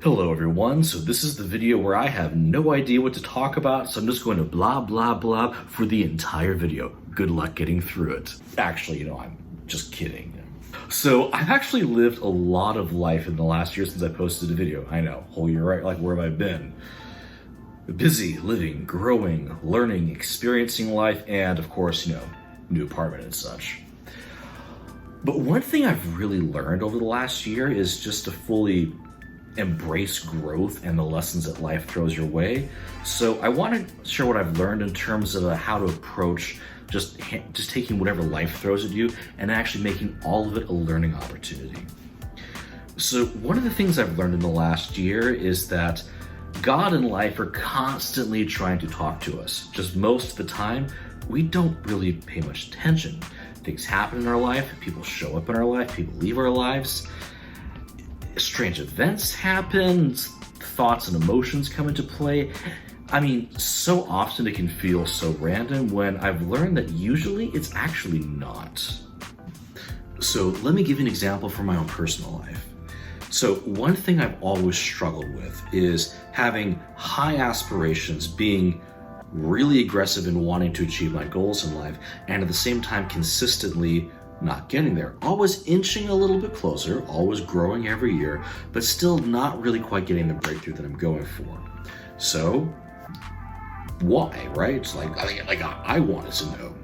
Hello everyone, so this is the video where I have no idea what to talk about, so I'm just going to blah blah blah for the entire video. Good luck getting through it. Actually, I'm just kidding. So I've actually lived a lot of life in the last year since I posted a video. I know, whole year, right? Like, where have I been? Busy, living, growing, learning, experiencing life, and of course, new apartment and such. But one thing I've really learned over the last year is just to fully embrace growth and the lessons that life throws your way. So I want to share what I've learned in terms of how to approach just taking whatever life throws at you and actually making all of it a learning opportunity. So one of the things I've learned in the last year is that God and life are constantly trying to talk to us. Just most of the time, we don't really pay much attention. Things happen in our life, people show up in our life, people leave our lives. Strange events happen, thoughts and emotions come into play. So often it can feel so random when I've learned that usually it's actually not. So let me give you an example from my own personal life. So one thing I've always struggled with is having high aspirations, being really aggressive in wanting to achieve my goals in life, and at the same time consistently not getting there. Always inching a little bit closer, always growing every year, but still not really quite getting the breakthrough that I'm going for. So why, right? It's I wanted to know.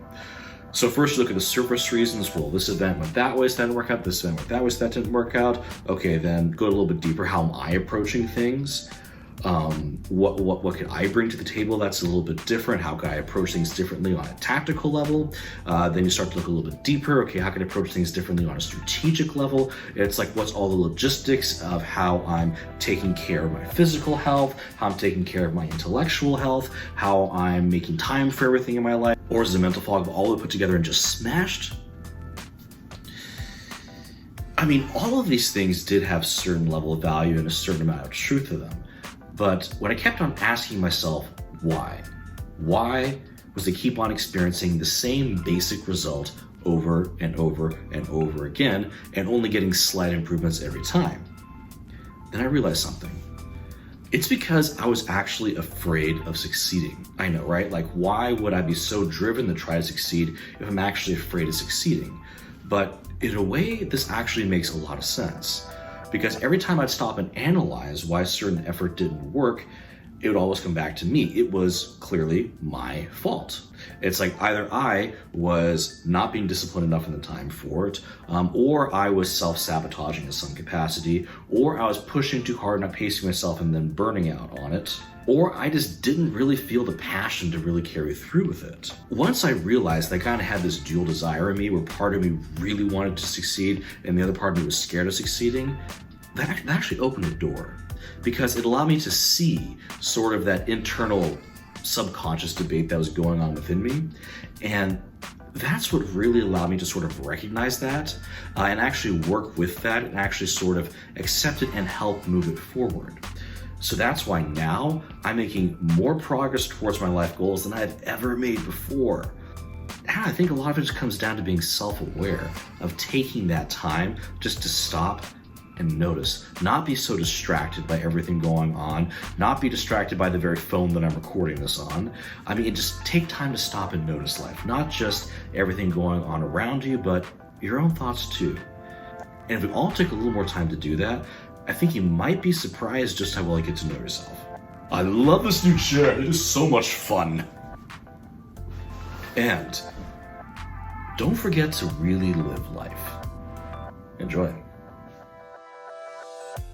So first look at the surface reasons. Well, this event went that way, so that didn't work out. This event went that way, so that didn't work out. Okay, then go a little bit deeper. How am I approaching things? What can I bring to the table that's a little bit different? How can I approach things differently on a tactical level? Then you start to look a little bit deeper. Okay, how can I approach things differently on a strategic level? It's like, what's all the logistics of how I'm taking care of my physical health, how I'm taking care of my intellectual health, how I'm making time for everything in my life? Or is the mental fog all put together and just smashed? All of these things did have a certain level of value and a certain amount of truth to them. But when I kept on asking myself, why was I keep on experiencing the same basic result over and over and over again, and only getting slight improvements every time? Then I realized something. It's because I was actually afraid of succeeding. I know, right? Like, why would I be so driven to try to succeed if I'm actually afraid of succeeding? But in a way, this actually makes a lot of sense. Because every time I'd stop and analyze why a certain effort didn't work, it would always come back to me. It was clearly my fault. It's like either I was not being disciplined enough in the time for it, or I was self-sabotaging in some capacity, or I was pushing too hard, not pacing myself and then burning out on it, or I just didn't really feel the passion to really carry through with it. Once I realized I kind of had this dual desire in me where part of me really wanted to succeed and the other part of me was scared of succeeding, that actually opened the door, because it allowed me to see sort of that internal subconscious debate that was going on within me. And that's what really allowed me to sort of recognize that and actually work with that and actually sort of accept it and help move it forward. So that's why now I'm making more progress towards my life goals than I've ever made before. And I think a lot of it just comes down to being self-aware, of taking that time just to stop and notice, not be so distracted by everything going on, not be distracted by the very phone that I'm recording this on. Just take time to stop and notice life, not just everything going on around you, but your own thoughts too. And if we all take a little more time to do that, I think you might be surprised just how well you get to know yourself. I love this new chair, it is so much fun. And don't forget to really live life. Enjoy.